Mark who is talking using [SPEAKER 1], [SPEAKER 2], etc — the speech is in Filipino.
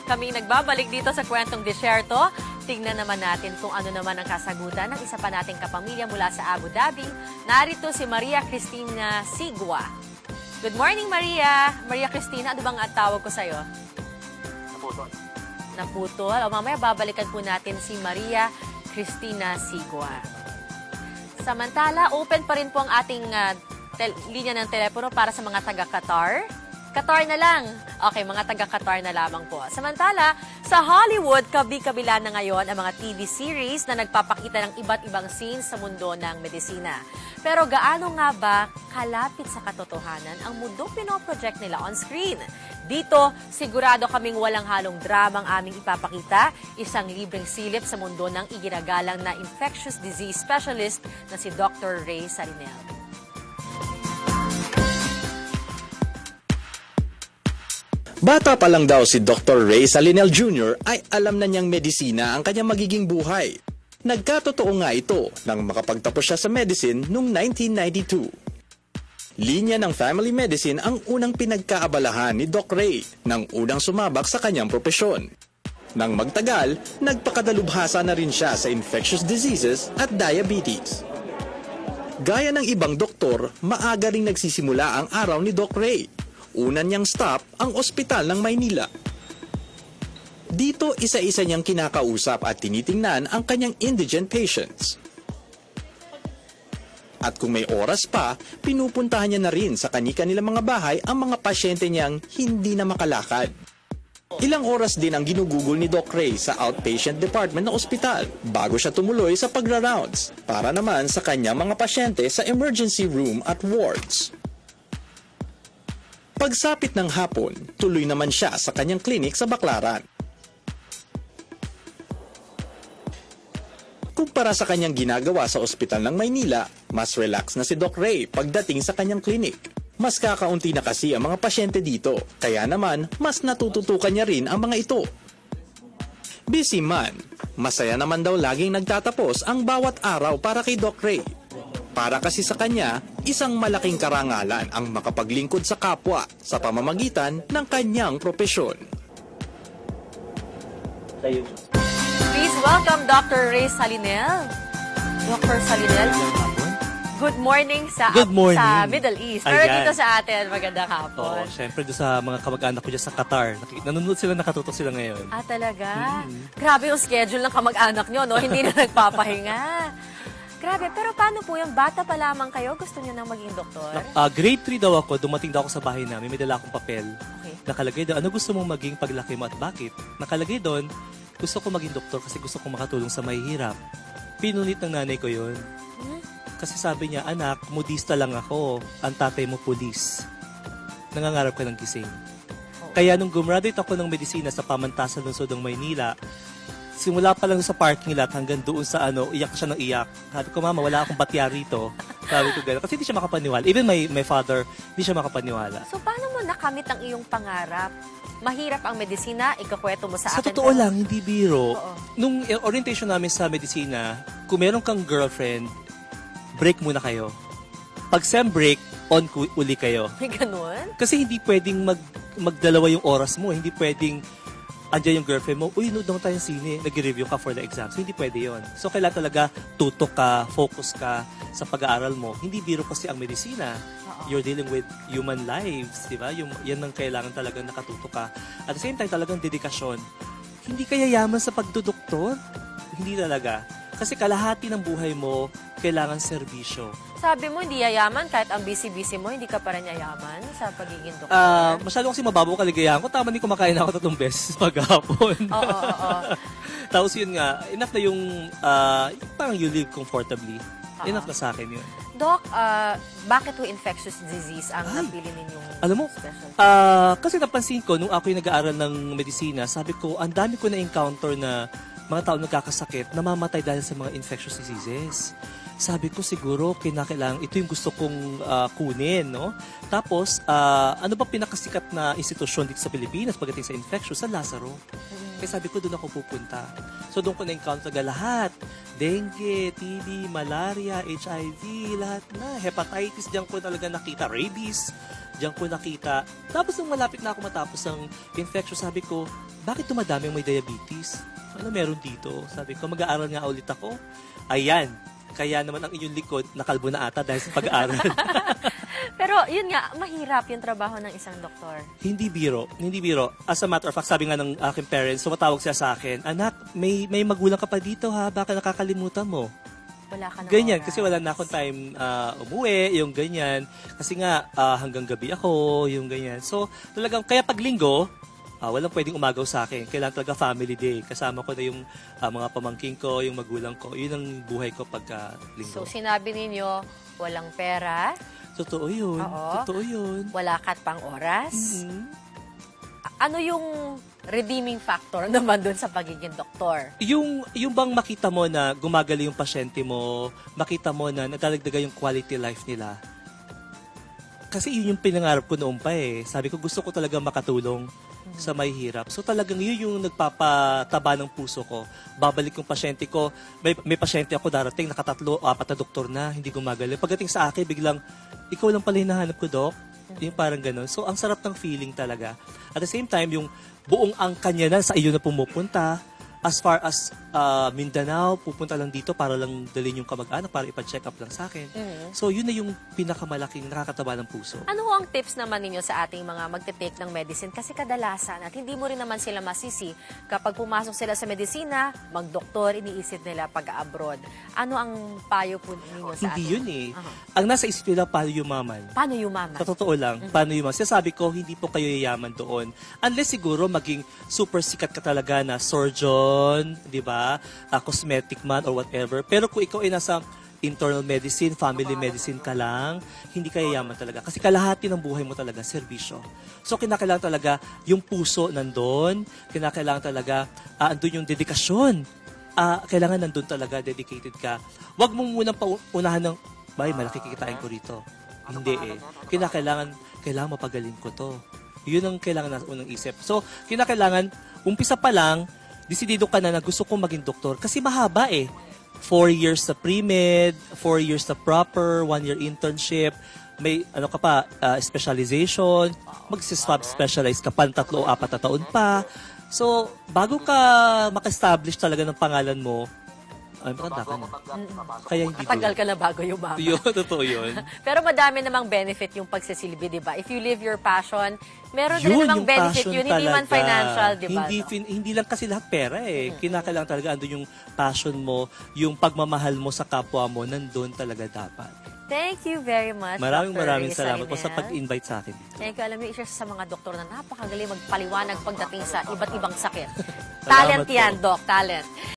[SPEAKER 1] kami nagbabalik dito sa Kwentong Disyerto. Tingnan naman natin kung ano naman ang kasagutan ng isa pa nating kapamilya mula sa Abu Dhabi. Narito si Maria Cristina Sigua. Good morning, Maria. Maria Cristina, ano bang tawag ko sa'yo?
[SPEAKER 2] Naputol.
[SPEAKER 1] Naputol. O mamaya babalikan po natin si Maria Cristina Sigua. Samantala, open pa rin po ang ating linya ng telepono para sa mga taga-Qatar. Qatar na lang. Okay, mga taga-Qatar na lamang po. Samantala, sa Hollywood, kabi-kabila na ngayon ang mga TV series na nagpapakita ng iba't ibang scenes sa mundo ng medisina. Pero gaano nga ba kalapit sa katotohanan ang mundong pinoproject nila on screen? Dito, sigurado kaming walang halong drama ang aming ipapakita, isang libreng silip sa mundo ng iginagalang na infectious disease specialist na si Dr. Ray Salinel.
[SPEAKER 3] Bata pa lang daw si Dr. Ray Salinel Jr. ay alam na niyang medisina ang kanyang magiging buhay. Nagkatotoo nga ito nang makapagtapos siya sa medicine noong 1992. Linya ng family medicine ang unang pinagkaabalahan ni Doc Ray nang unang sumabak sa kanyang propesyon. Nang magtagal, nagpakadalubhasa na rin siya sa infectious diseases at diabetes. Gaya ng ibang doktor, maaga ring nagsisimula ang araw ni Doc Ray. Una niyang stop ang ospital ng Maynila. Dito isa-isa niyang kinakausap at tinitingnan ang kanyang indigent patients. At kung may oras pa, pinupuntahan niya na rin sa kani-kanilang mga bahay ang mga pasyente niyang hindi na makalakad. Ilang oras din ang ginugugol ni Doc Ray sa outpatient department ng ospital bago siya tumuloy sa pagra-rounds para naman sa kanyang mga pasyente sa emergency room at wards. Pagsapit ng hapon, tuloy naman siya sa kanyang klinik sa Baclaran. Kumpara sa kanyang ginagawa sa ospital ng Maynila, mas relax na si Doc Ray pagdating sa kanyang klinik. Mas kakaunti na kasi ang mga pasyente dito, kaya naman mas natututukan niya rin ang mga ito. Busy man, masaya naman daw laging nagtatapos ang bawat araw para kay Doc Ray. Para kasi sa kanya, isang malaking karangalan ang makapaglingkod sa kapwa sa pamamagitan ng kanyang propesyon.
[SPEAKER 1] Please welcome Dr. Ray Salinel. Dr. Salinel, good morning sa Middle East. Pero dito sa atin, magandang hapon.
[SPEAKER 4] Oo, syempre doon sa mga kamag-anak ko dyan sa Qatar. Nanonood sila, nakatutok sila ngayon.
[SPEAKER 1] Ah, talaga? Grabe yung schedule ng kamag-anak nyo, no? Hindi na nagpapahinga. Grabe, pero paano po yung bata pa lamang kayo? Gusto niyo nang maging doktor?
[SPEAKER 4] Grade 3 daw ako, dumating daw ako sa bahay namin, may dala akong papel.
[SPEAKER 1] Okay.
[SPEAKER 4] Nakalagay doon, ano gusto mong maging paglaki mo at bakit? Nakalagay doon, gusto ko maging doktor kasi gusto ko makatulong sa mahihirap. Pinunit ng nanay ko yun. Kasi sabi niya, anak, modista lang ako, ang tatay mo pulis. Nangangarap ka ng gising. Kaya nung gumraduate ako ng medisina sa Pamantasan Lungsod ng Maynila, simula pa lang sa parking lot hanggang doon sa iyak siya ng iyak. Sabi ko, mama, wala akong batya rito. Sabi ko gano'n. Kasi hindi siya makapaniwala. Even my father, hindi siya makapaniwala.
[SPEAKER 1] So, paano mo nakamit ang iyong pangarap? Mahirap ang medisina, ikakwento mo sa akin.
[SPEAKER 4] Sa totoo lang, hindi biro.
[SPEAKER 1] Oo.
[SPEAKER 4] Nung orientation namin sa medisina, kung meron kang girlfriend, break muna kayo. Pag sem break, on uli kayo.
[SPEAKER 1] May ganun?
[SPEAKER 4] Kasi hindi pwedeng magdalawa yung oras mo. Hindi pwedeng andyan yung girlfriend mo, uy, nood naman tayong sine, nag-review ka for the exam. So, hindi pwede yon. So, kailangan talaga tutok ka, focus ka sa pag-aaral mo. Hindi biro kasi ang medisina. You're dealing with human lives, di ba? Yan ang kailangan talaga nakatutok ka. At the same time, talagang dedikasyon. Hindi ka yayaman sa pagdudoktor. Hindi talaga. Kasi kalahati ng buhay mo, kailangan serbisyo.
[SPEAKER 1] Sabi mo, hindi yayaman. Kahit ang busy-busy mo, hindi ka pa rin yayaman sa pagiging doktor.
[SPEAKER 4] Masyado kasi mababaw kaligayahan ko. Tama din kumakain ako 3 beses maghapon.
[SPEAKER 1] Oo.
[SPEAKER 4] Tapos yun nga, enough na yung parang you live comfortably. Enough na sa akin yun.
[SPEAKER 1] Doc, bakit ho infectious disease ang napili ninyong
[SPEAKER 4] alam mo,
[SPEAKER 1] specialty?
[SPEAKER 4] kasi napansin ko, nung ako yung nag-aaral ng medisina, sabi ko, ang dami ko na-encounter na mga tao nagkakasakit, namamatay dahil sa mga infectious diseases. Sabi ko siguro, kinakailangan, ito yung gusto kong kunin, no? Tapos, ano ba pinakasikat na institusyon dito sa Pilipinas pagdating sa infectious? Sa Lazaro. Kaya sabi ko, doon ako pupunta. So, doon ko na-encounter lahat. Dengue, TB, malaria, HIV, lahat na. Hepatitis, diyan ko talaga nakita. Rabies. Diyan ko nakita. Tapos nung malapit na ako matapos ang infection, sabi ko, bakit dumadami ang may diabetes? Ano meron dito? Sabi ko, mag-aaral nga ulit ako. Ayan. Kaya naman ang inyong likod, nakalbo na ata dahil sa pag-aaral.
[SPEAKER 1] Pero yun nga, mahirap yung trabaho ng isang doktor.
[SPEAKER 4] Hindi biro. Hindi biro. As a matter of fact, sabi nga ng aking parents, tumatawag siya sa akin, anak, may magulang ka pa dito ha, baka nakakalimutan mo.
[SPEAKER 1] Wala ka na
[SPEAKER 4] Ganyan,
[SPEAKER 1] oras.
[SPEAKER 4] kasi wala na akong time umuwi, yung ganyan. Kasi nga, hanggang gabi ako, yung ganyan. So, talagang, kaya pag linggo, walang pwedeng umagaw sa akin. Kailangan talaga family day. Kasama ko na yung mga pamangking ko, yung magulang ko. Yun ang buhay ko pagka
[SPEAKER 1] So,
[SPEAKER 4] linggo.
[SPEAKER 1] sinabi ninyo, walang pera,
[SPEAKER 4] Totoo yun.
[SPEAKER 1] Oo.
[SPEAKER 4] Totoo yun.
[SPEAKER 1] wala ka't pang oras.
[SPEAKER 4] Mhm.
[SPEAKER 1] Ano yung redeeming factor naman dun sa pagiging doktor?
[SPEAKER 4] Yung bang makita mo na gumagali yung pasyente mo, makita mo na nadadagdagan yung quality life nila. Kasi yun yung pinangarap ko noon pa eh. Sabi ko gusto ko talaga makatulong sa may hirap. So talagang yun yung nagpapataba ng puso ko. Babalik yung pasyente ko. May pasyente ako darating, nakatatlo, 4 na doktor na, hindi gumagaling. Pagdating sa akin, biglang, ikaw lang pala hinahanap ko, Dok. Yung parang ganun. So ang sarap ng feeling talaga. At the same time, yung buong angkan niya na sa iyo na pumupunta, as far as Mindanao, pupunta lang dito para lang dalhin yung kamag-anak para ipa-check up lang sa akin. So, yun na yung pinakamalaking nakakataba ng puso.
[SPEAKER 1] Ano ang tips naman ninyo sa ating mga magte-take ng medicine? Kasi kadalasan, at hindi mo rin naman sila masisi, kapag pumasok sila sa medisina, mag-doktor, iniisip nila pag-abroad. Ano ang payo po ninyo sa
[SPEAKER 4] Hindi
[SPEAKER 1] ating?
[SPEAKER 4] yun eh.
[SPEAKER 1] Aha.
[SPEAKER 4] Ang nasa isip nila, paano yumaman?
[SPEAKER 1] Paano yumaman?
[SPEAKER 4] Sa totoo lang, paano yumaman? Sinasabi ko, hindi po kayo yayaman doon. Unless siguro maging super sikat ka talaga na surgeon, di ba? Cosmetic man or whatever. Pero kung ikaw ay nasa internal medicine, family medicine ka lang, hindi ka yayaman talaga. Kasi kalahati ng buhay mo talaga, serbisyo. So, kinakailangan talaga yung puso nandun, kinakailangan talaga andun yung dedikasyon. Kailangan nandun talaga, dedicated ka. Huwag mo munang paunahan ng, bay, malaki kikitain ko rito. Hindi eh. Kailangan mapagaling ko to. Yun ang kailangan na unang isip. So, kinakailangan, umpisa pa lang, desidido ka na gusto kong maging doktor. Kasi mahaba eh. 4 years sa pre-med, 4 years sa proper, 1 year internship, may ano ka pa, specialization, mag-specialize ka pa ng 3 o 4 na taon pa. So, bago ka maka-establish talaga ng pangalan mo, ay, matanda ka na. Kaya hindi
[SPEAKER 1] Matagal ka na bago yumaman.
[SPEAKER 4] Yun, totoo yun.
[SPEAKER 1] Pero madami namang benefit yung pagsisilbi, di ba? If you live your passion, meron din namang
[SPEAKER 4] yung
[SPEAKER 1] benefit
[SPEAKER 4] passion
[SPEAKER 1] yun. Hindi man
[SPEAKER 4] talaga.
[SPEAKER 1] financial, di ba?
[SPEAKER 4] Hindi lang kasi lahat pera eh. Kinakailangan talaga andun yung passion mo, yung pagmamahal mo sa kapwa mo, nandun talaga dapat.
[SPEAKER 1] Thank you very much,
[SPEAKER 4] Maraming
[SPEAKER 1] Dr.
[SPEAKER 4] maraming
[SPEAKER 1] Risa
[SPEAKER 4] salamat po
[SPEAKER 1] Linel.
[SPEAKER 4] sa pag-invite sa akin.
[SPEAKER 1] Thank you. Alam niyo, isa sa mga doktor na napakagaling magpaliwanag pagdating sa iba't ibang sakit.
[SPEAKER 4] Salamat
[SPEAKER 1] Talent yan,
[SPEAKER 4] po.
[SPEAKER 1] Doc. Talent.